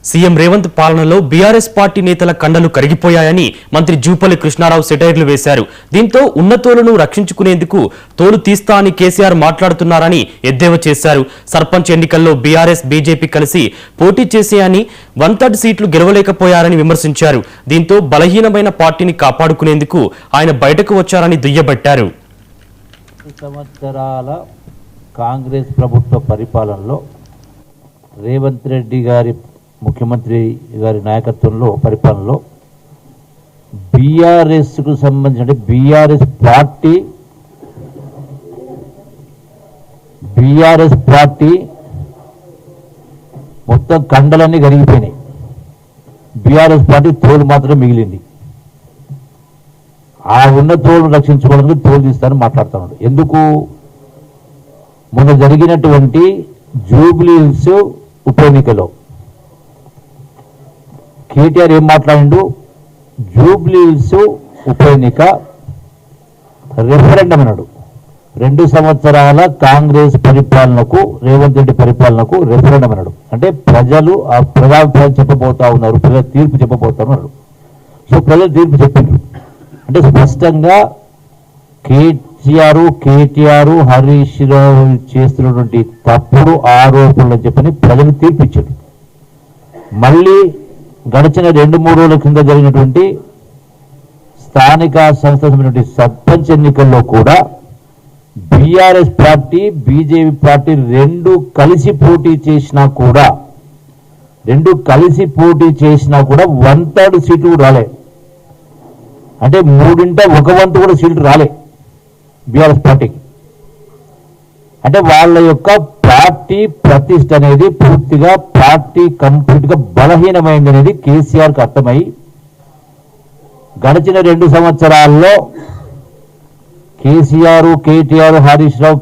CM Revanth పాలనలో BRS party నేతల కండలు కరిగిపోయాయని మంత్రి జూపల్లి కృష్ణారావు సెటైర్లు వేశారు. దీంతో ఉన్నతోలను రక్షించుకునేందుకు తోలు తీస్తా అని కేసీఆర్ మాట్లాడుతున్నారని ఎద్దేవా చేశారు. సర్పంచ్ ఎన్నికల్లో బీఆర్ఎస్ బీజేపీ కలిసి పోటీ చేసేయని 1/3 సీట్లు గెలవలేకపోయారని విమర్శించారు. దీంతో బలహీనమైన పార్టీని కాపాడుకునేందుకు ఆయన బయటకు వచ్చారని దుయ్యబట్టారు. సంవత్సరాల కాంగ్రెస్ ప్రభుత్వ పరిపాలనలో రేవంత్ రెడ్డి గారి ముఖ్యమంత్రి గారి నాయకత్వంలో పరిపాలనలో బీఆర్ఎస్కు సంబంధించిన బీఆర్ఎస్ పార్టీ మొత్తం కండలన్నీ కరిగిపోయినాయి. బీఆర్ఎస్ పార్టీ తోలు మాత్రం మిగిలింది. ఆ ఉన్న తోలు రక్షించుకోవడానికి తోలు తీస్తానని మాట్లాడుతున్నాడు. ఎందుకు? మొన్న జరిగినటువంటి జూబ్లీ హిల్స్ ఉప ఎన్నికలో కేటీఆర్ ఏం మాట్లాడిండు? జూబ్లీ హిల్స్ ఉప ఎన్నిక రెఫరెండం అన్నాడు. 2 సంవత్సరాల కాంగ్రెస్ పరిపాలనకు, రేవంత్ రెడ్డి పరిపాలనకు రెఫరెండం అన్నాడు. అంటే ప్రజలు ఆ ప్రజాభిప్రాయం చెప్పబోతా ఉన్నారు, ప్రజల తీర్పు చెప్పబోతా ఉన్నారు. సో ప్రజలు తీర్పు చెప్పిండ్రు. అంటే స్పష్టంగా కేటీఆర్ హరీష్ రావు చేస్తున్నటువంటి తప్పుడు ఆరోపణలు చెప్పని ప్రజలు తీర్పిచ్చారు. మళ్ళీ గడిచిన 2-3 రోజుల కింద జరిగినటువంటి స్థానిక సంస్థల సర్పంచ్ ఎన్నికల్లో కూడా బీఆర్ఎస్ పార్టీ బీజేపీ పార్టీ రెండు కలిసి పోటీ చేసినా కూడా 1/3 సీట్లు రాలే. అంటే 3/1 కూడా సీట్లు రాలే బీఆర్ఎస్ పార్టీకి. అంటే వాళ్ళ యొక్క పార్టీ ప్రతిష్ట అనేది పూర్తిగా పార్టీ కంప్లీట్గా బలహీనమైంది అనేది కేసీఆర్కి అర్థమై గడిచిన 2 సంవత్సరాల్లో కేటీఆర్ హరీష్ రావు